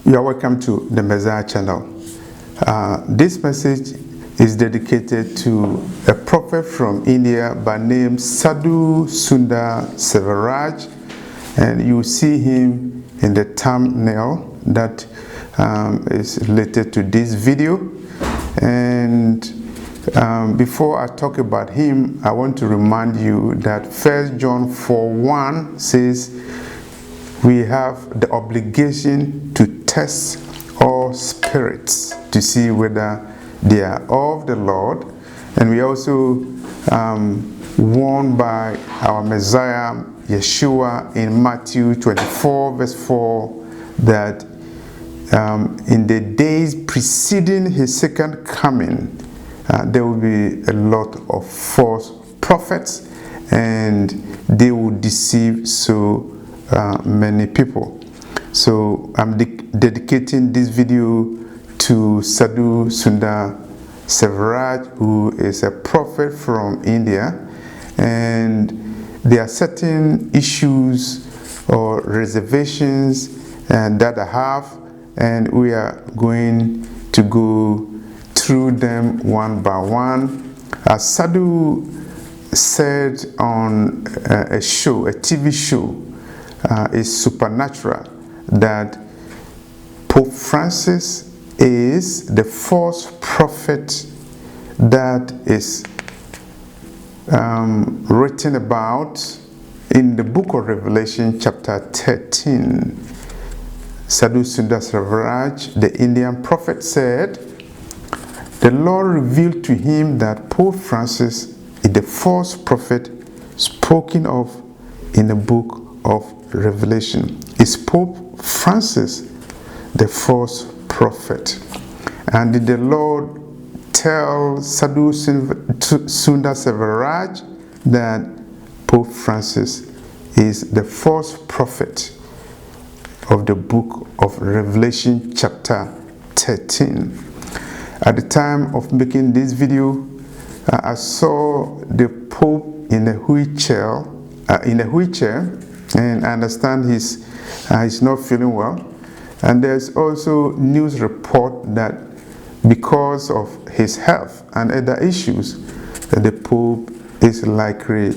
You are welcome to the Messiah channel. This message is dedicated to a prophet from India by name Sadhu Sundar Severaj, and you see him in the thumbnail that is related to this video. And before I talk about him, I want to remind you that 1 John 4:1 says we have the obligation to test all spirits to see whether they are of the Lord. And we also warned by our Messiah Yeshua in Matthew 24 verse 4 that in the days preceding his second coming there will be a lot of false prophets, and they will deceive so many people. So I'm dedicating this video to Sadhu Sundar Severaj, who is a prophet from India, and there are certain issues or reservations that I have, and we are going to go through them one by one. Sadhu said on a TV show, is supernatural, that Pope Francis is the false prophet that is written about in the book of Revelation chapter 13. Sadhu Sundar Severaj, the Indian prophet, said the Lord revealed to him that Pope Francis is the false prophet spoken of in the book of Revelation. Is Pope Francis the false prophet? And did the Lord tell Sadhu Sundar Severaj that Pope Francis is the false prophet of the book of Revelation chapter 13? At the time of making this video, I saw the Pope in a wheelchair, and I understand he's not feeling well. And there's also news report that because of his health and other issues, that the Pope is likely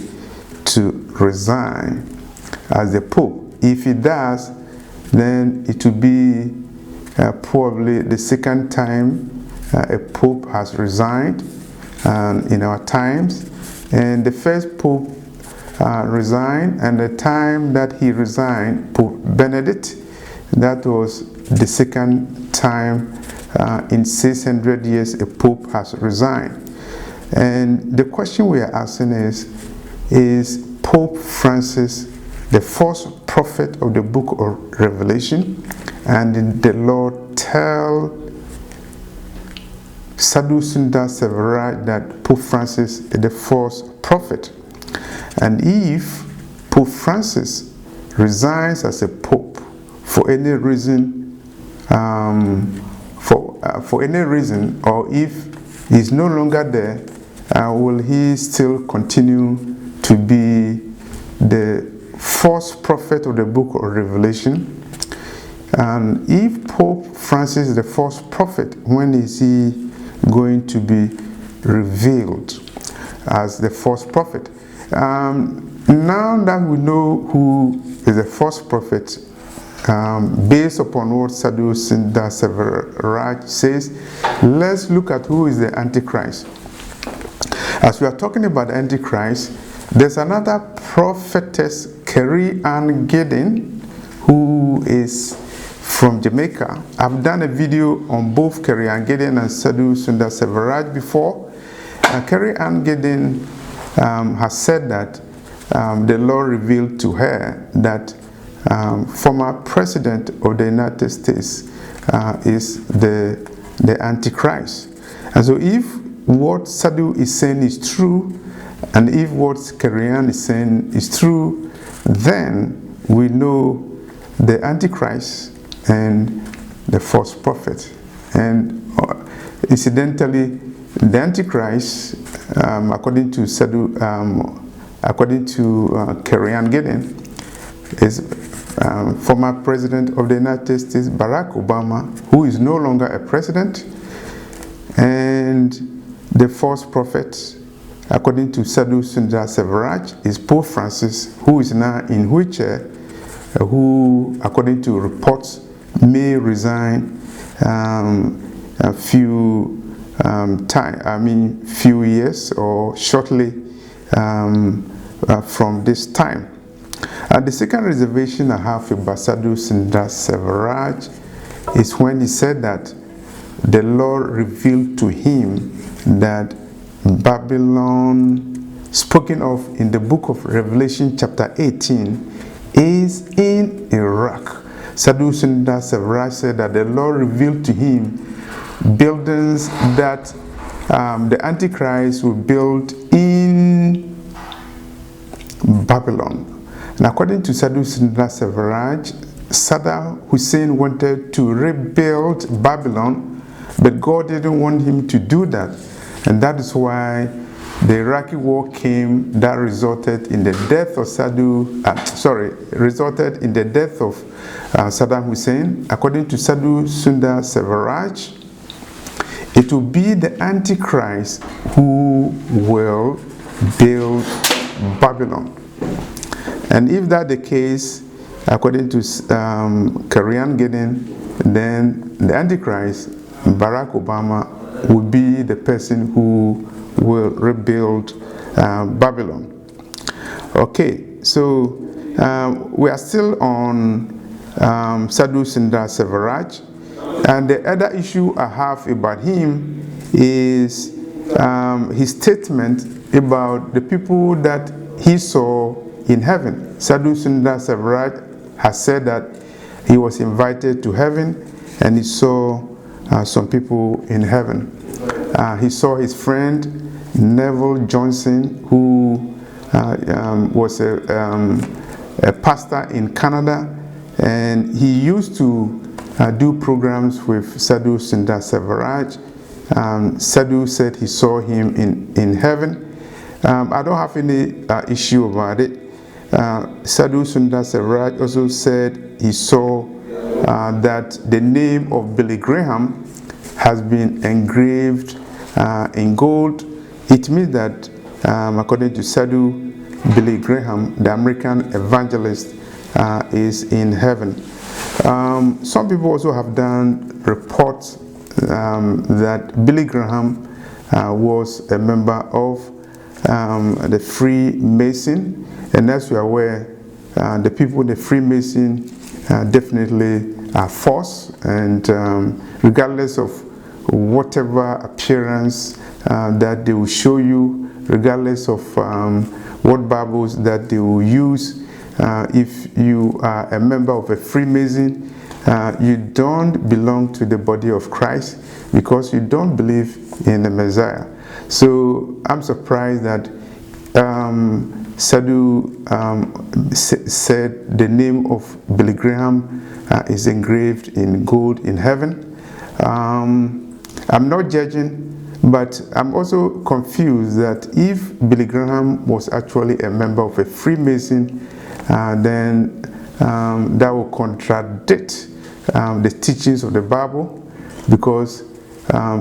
to resign as the Pope. If he does, then it will be probably the second time a Pope has resigned in our times. And the first Pope resigned, and the time that he resigned, Pope Benedict, that was the second time in 600 years a Pope has resigned. And the question we are asking is Pope Francis the false prophet of the book of Revelation? And did the Lord tell Sadhu Sundar Severaj that Pope Francis is the false prophet? And if Pope Francis resigns as a pope for any reason, for any reason, or if he's no longer there, will he still continue to be the false prophet of the book of Revelation? And if Pope Francis is the false prophet, when is he going to be revealed as the false prophet? Now that we know who is the false prophet, based upon what Sadhu Sundar Severaj says, let's look at who is the Antichrist. As we are talking about the Antichrist, there's another prophetess, Carrie Ann Gideon, who is from Jamaica. I've done a video on both Carrie Ann Gideon and Sadhu Sundar Severaj before. Carrie Ann Gideon has said that the Lord revealed to her that former president of the United States is the Antichrist. And so if what Sadhu is saying is true, and if what Carrie Ann is saying is true, then we know the Antichrist and the false prophet. And incidentally, the Antichrist, according to Sadhu, according to Carrie Ann Gideon, is former President of the United States, Barack Obama, who is no longer a president, and the false prophet, according to Sadhu Sundar Severaj, is Pope Francis, who is now in wheelchair, who, according to reports, may resign a few few years or shortly from this time. The second reservation I have about Sadhu Sundar Severaj is when he said that the Lord revealed to him that Babylon, spoken of in the book of Revelation chapter 18, is in Iraq. Sadhu Sundar Severaj said that the Lord revealed to him buildings that the Antichrist will build in Babylon. And according to Sadhu Sundar Severaj, Saddam Hussein wanted to rebuild Babylon, but God didn't want him to do that. And that is why the Iraqi war came that resulted in the death of Saddam Hussein. According to Sadhu Sundar Severaj, it will be the Antichrist who will build Babylon. And if that's the case, according to Korean Gideon, then the Antichrist, Barack Obama, will be the person who will rebuild Babylon. Okay, so we are still on Sadhu Sundar Severaj, and the other issue I have about him is his statement about the people that he saw in heaven. Sadhu Sundar Severaj has said that he was invited to heaven and he saw some people in heaven. He saw his friend Neville Johnson, who was a pastor in Canada, and he used to do programs with Sadhu Sundar Severaj. Sadhu said he saw him in heaven. I don't have any issue about it. Sadhu Sundar Severaj also said he saw that the name of Billy Graham has been engraved in gold. It means that, according to Sadhu, Billy Graham, the American evangelist, is in heaven. Some people also have done reports that Billy Graham was a member of the Freemason, and as you are aware, the people in the Freemason definitely are false, and regardless of whatever appearance that they will show you, regardless of what Bibles that they will use, if you are a member of a Freemason, you don't belong to the body of Christ because you don't believe in the Messiah. So I'm surprised that Sadhu said the name of Billy Graham is engraved in gold in heaven. I'm not judging, but I'm also confused that if Billy Graham was actually a member of a Freemason, then that will contradict the teachings of the Bible, because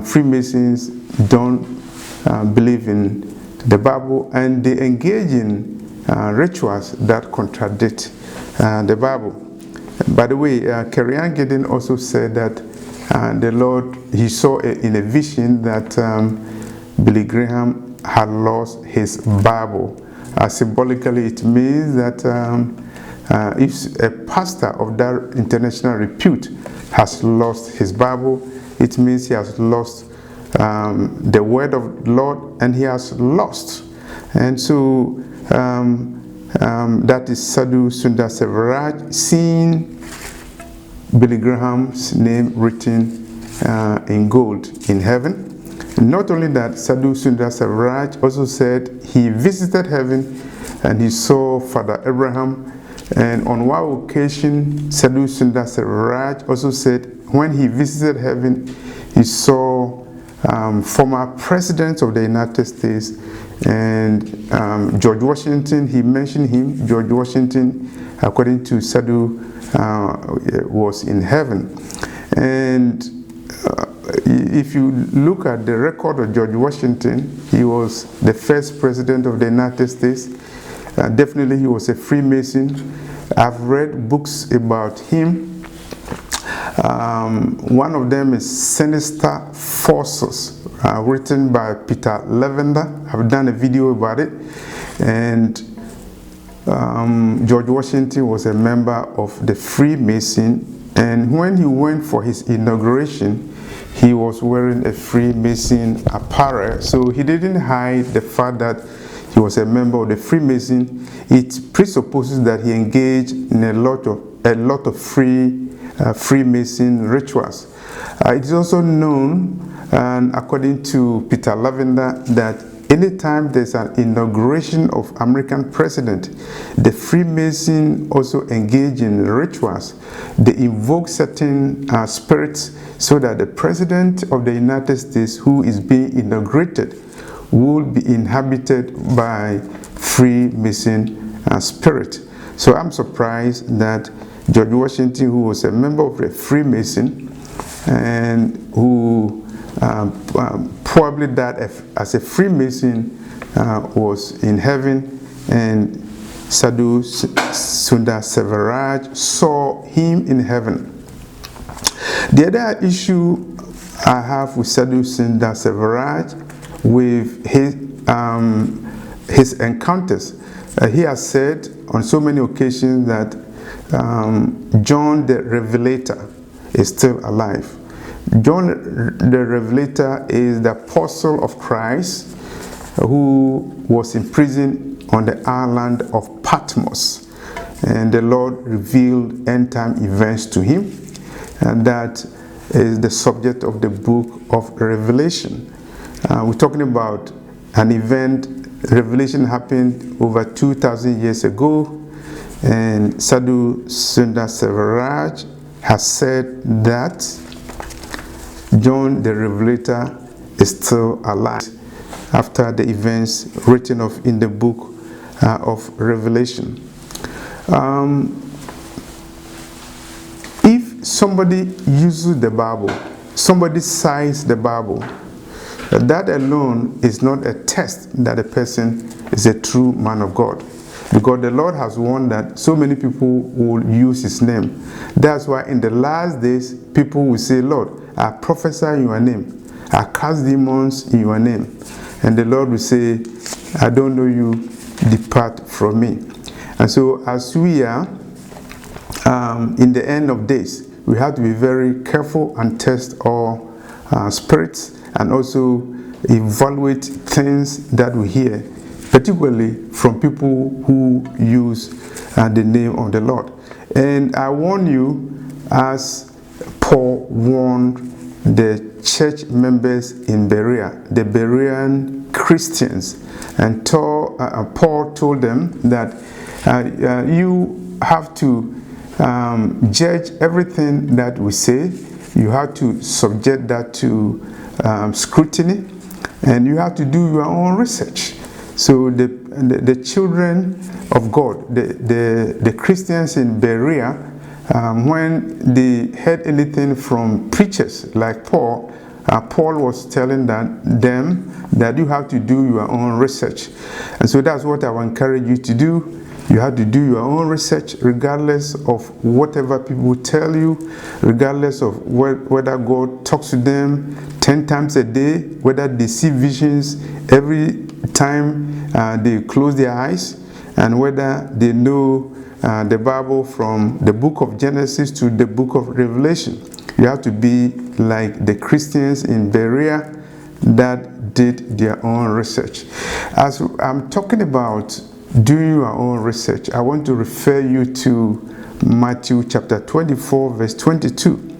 Freemasons don't believe in the Bible, and they engage in rituals that contradict the Bible. By the way, Korean Gideon also said that the Lord, he saw in a vision that Billy Graham had lost his Bible. Symbolically, it means that if a pastor of that international repute has lost his Bible, it means he has lost the word of the Lord, and he has lost. And so that is Sadhu Sundar Severaj seeing Billy Graham's name written in gold in heaven. Not only that, Sadhu Sundar Severaj also said he visited heaven and he saw Father Abraham. And on one occasion, Sadhu Sundar Severaj also said when he visited heaven, he saw former presidents of the United States And George Washington, he mentioned him. George Washington, according to Sadhu, was in heaven. And if you look at the record of George Washington, he was the first president of the United States. Definitely he was a Freemason. I've read books about him. One of them is Sinister Forces, written by Peter Lavender. I've done a video about it. And George Washington was a member of the Freemason. And when he went for his inauguration, he was wearing a Freemason apparel. So he didn't hide the fact that he was a member of the Freemason. It presupposes that he engaged in a lot of Freemason rituals. It is also known, and according to Peter Lavender, that anytime there's an inauguration of American president, the Freemason also engage in rituals. They invoke certain spirits so that the president of the United States who is being inaugurated will be inhabited by Freemason spirit. So I'm surprised that George Washington, who was a member of the Freemason and who probably died as a Freemason, was in heaven, and Sadhu Sundar Severaj saw him in heaven. The other issue I have with Sadhu Sundar Severaj, with his encounters, he has said on so many occasions that John the Revelator is still alive. John the Revelator is the apostle of Christ who was in prison on the island of Patmos, and the Lord revealed end-time events to him, and that is the subject of the book of Revelation. We're talking about an event. Revelation happened over 2,000 years ago, and Sadhu Sundar Severaj has said that John the Revelator is still alive after the events written of in the book of Revelation. If somebody uses the Bible, somebody cites the Bible, that alone is not a test that a person is a true man of God. Because the Lord has warned that so many people will use his name. That's why in the last days, people will say, Lord, I prophesy in your name. I cast demons in your name. And the Lord will say, I don't know you, depart from me. And so as we are in the end of days, we have to be very careful and test all spirits, and also evaluate things that we hear, particularly from people who use the name of the Lord. And I warn you, as Paul warned the church members in Berea, the Berean Christians, and Paul told them that you have to judge everything that we say. You have to subject that to scrutiny, and you have to do your own research. So the children of God, the Christians in Berea, when they heard anything from preachers like Paul, Paul was telling them that you have to do your own research. And so that's what I will encourage you to do. You have to do your own research, regardless of whatever people tell you, regardless of whether God talks to them 10 times a day, whether they see visions every time they close their eyes, and whether they know the Bible from the book of Genesis to the book of Revelation. You have to be like the Christians in Berea that did their own research. As I'm talking about doing your own research, I want to refer you to Matthew chapter 24, verse 22.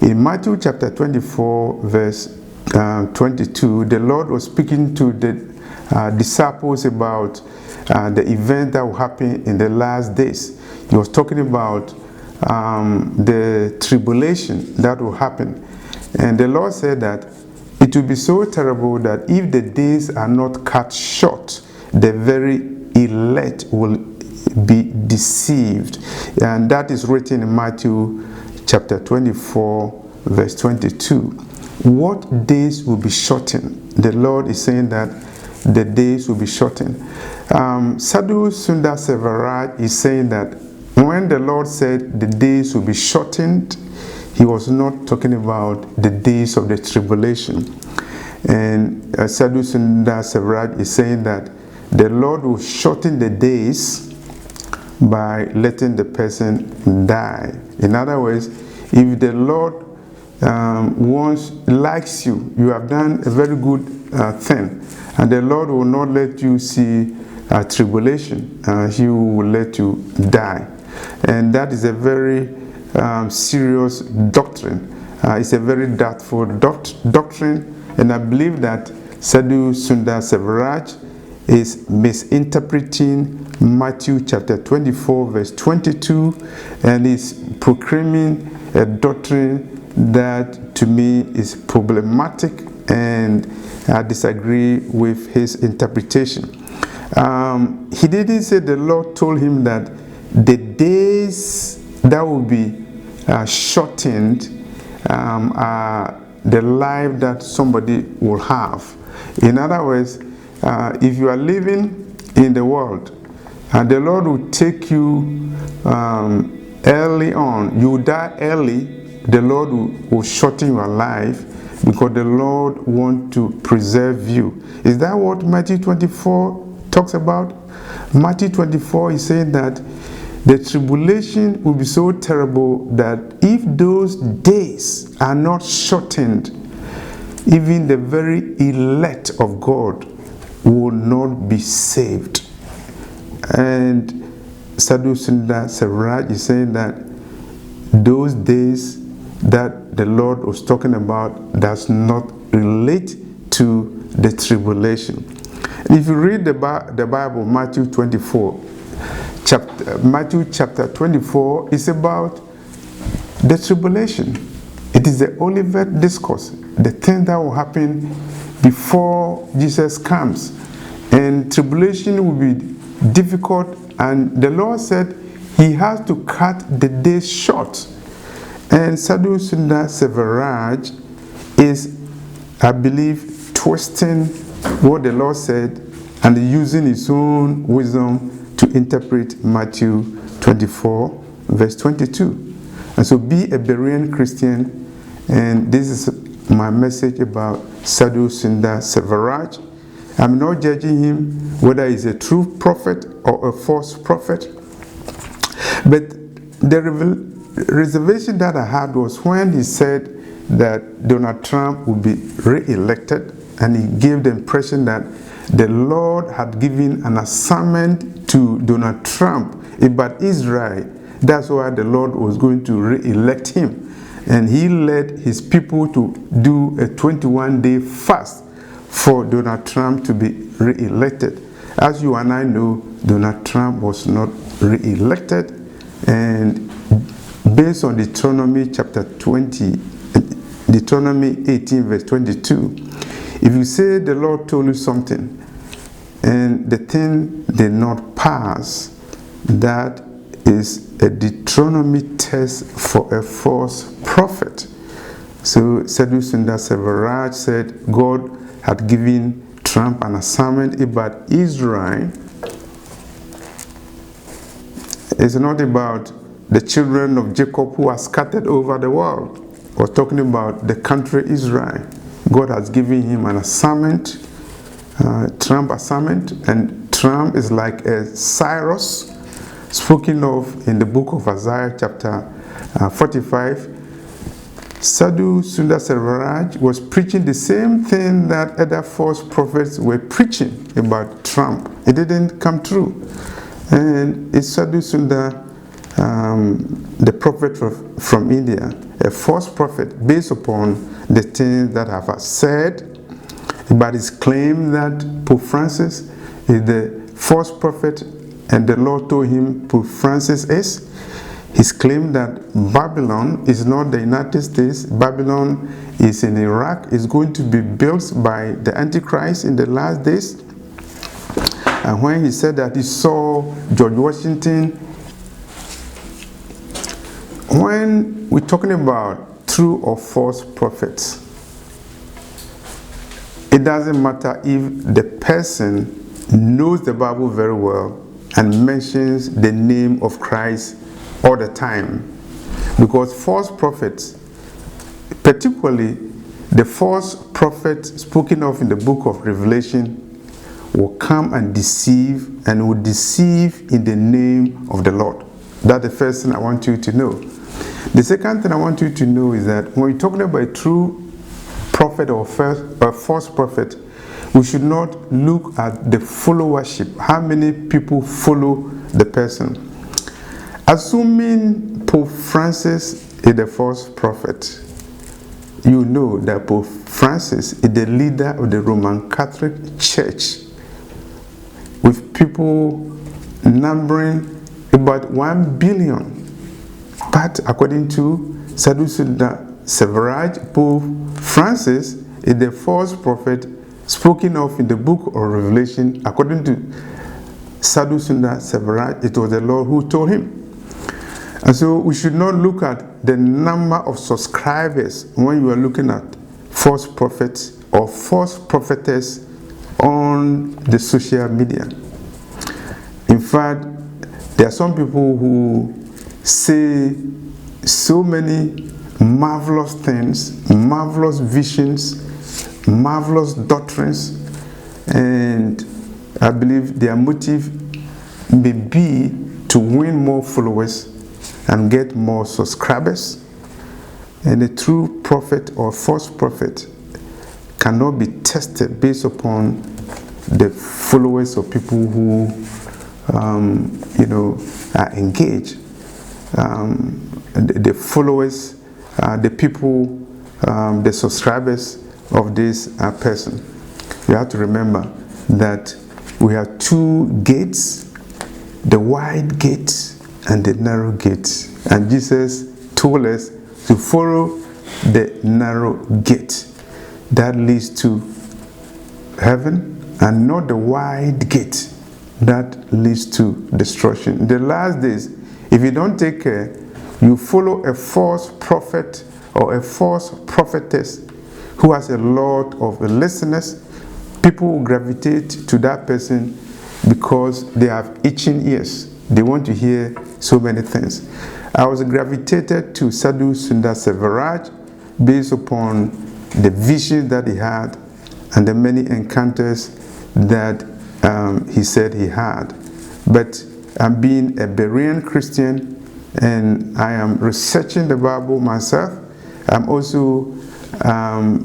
In Matthew chapter 24, verse 22, the Lord was speaking to the disciples about the event that will happen in the last days. He was talking about the tribulation that will happen. And the Lord said that it it will be so terrible that if the days are not cut short, the very elect will be deceived. And that is written in Matthew chapter 24, verse 22. What days will be shortened? The Lord is saying that the days will be shortened. Sadhu Sundar Severaj is saying that when the Lord said the days will be shortened, he was not talking about the days of the tribulation. And Sadhu Sundar Severaj is saying that the Lord will shorten the days by letting the person die. In other words, if the Lord likes you, you have done a very good thing, and the Lord will not let you see tribulation. He will let you die. And that is a very serious doctrine. It's a very doubtful doctrine, and I believe that Sadhu Sundar Severaj is misinterpreting Matthew chapter 24 verse 22 and is proclaiming a doctrine that to me is problematic, and I disagree with his interpretation. He didn't say the Lord told him that the days that will be shortened are the life that somebody will have. In other words, if you are living in the world and the Lord will take you early on, you die early, the Lord will shorten your life because the Lord wants to preserve you. Is that what Matthew 24 talks about? Matthew 24 is saying that the tribulation will be so terrible that if those days are not shortened, even the very elect of God will not be saved. And Sadhu Sundar Severaj is saying that those days that the Lord was talking about does not relate to the tribulation. And if you read the Bible, Matthew chapter 24 is about the tribulation. It is the Olivet Discourse, the thing that will happen before Jesus comes. And tribulation will be difficult, and the Lord said he has to cut the days short. And Sadhu Sundar Severaj is, I believe, twisting what the Lord said and using his own wisdom to interpret Matthew 24, verse 22. And so be a Berean Christian, and this is my message about Sadhu Sundar Severaj. I'm not judging him whether he's a true prophet or a false prophet, but the reservation that I had was when he said that Donald Trump would be re-elected, and he gave the impression that the Lord had given an assignment to Donald Trump about Israel. That's why the Lord was going to re-elect him. And he led his people to do a 21-day fast for Donald Trump to be re-elected. As you and I know, Donald Trump was not re-elected, and based on Deuteronomy chapter 18 verse 22, if you say the Lord told you something and the thing did not pass, that is a Deuteronomy test for a false prophet. So Sadhu Sundar Severaj said God had given Trump an assignment about Israel. It's not about the children of Jacob who are scattered over the world. We're talking about the country Israel. God has given him an assignment, Trump assignment, and Trump is like a Cyrus spoken of in the book of Isaiah chapter 45. Sadhu Sundar Severaj was preaching the same thing that other false prophets were preaching about Trump. It didn't come true. And it's Sadhu Sundar, the prophet from India, a false prophet based upon the things that I have said, but his claim that Pope Francis is the false prophet, and the Lord told him Pope Francis is. He's claimed that Babylon is not the United States. Babylon is in Iraq. It's going to be built by the Antichrist in the last days. And when he said that he saw George Washington, when we're talking about true or false prophets, it doesn't matter if the person knows the Bible very well and mentions the name of Christ all the time. Because false prophets, particularly the false prophet spoken of in the book of Revelation, will come and deceive, and will deceive in the name of the Lord. That's the first thing I want you to know. The second thing I want you to know is that when we're talking about a true prophet or false prophet, we should not look at the followership, how many people follow the person. Assuming Pope Francis is the false prophet, you know that Pope Francis is the leader of the Roman Catholic Church, with people numbering about 1 billion. But according to Sadhu Sundar Severaj, Pope Francis is the false prophet spoken of in the book of Revelation. According to Sadhu Sundar Severaj, it was the Lord who told him. And so we should not look at the number of subscribers when you are looking at false prophets or false prophetess on the social media. In fact, there are some people who say so many marvelous things, marvelous visions, marvelous doctrines, and I believe their motive may be to win more followers and get more subscribers. And a true prophet or false prophet cannot be tested based upon the followers of people who are engaged. The followers, the people, the subscribers of this person. You have to remember that we have two gates, the wide gate and the narrow gate. And Jesus told us to follow the narrow gate that leads to heaven, and not the wide gate that leads to destruction. In the last days, if you don't take care, you follow a false prophet or a false prophetess who has a lot of listeners. People will gravitate to that person because they have itching ears. They want to hear so many things. I was gravitated to Sadhu Sundar Severaj based upon the vision that he had and the many encounters that he said he had. But I'm being a Berean Christian, and I am researching the Bible myself. I'm also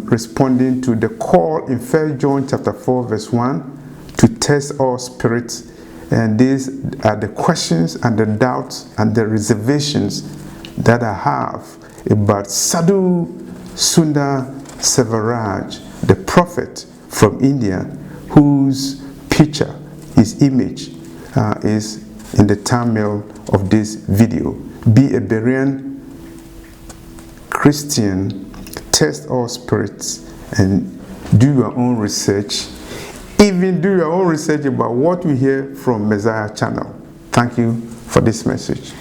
responding to the call in 1 John chapter 4 verse 1 to test all spirits. And these are the questions and the doubts and the reservations that I have about Sadhu Sundar Severaj, the prophet from India, whose picture, his image, is in the thumbnail of this video. Be a Berean Christian, test all spirits, and do your own research. Even do your own research about what we hear from Messiah channel. Thank you for this message.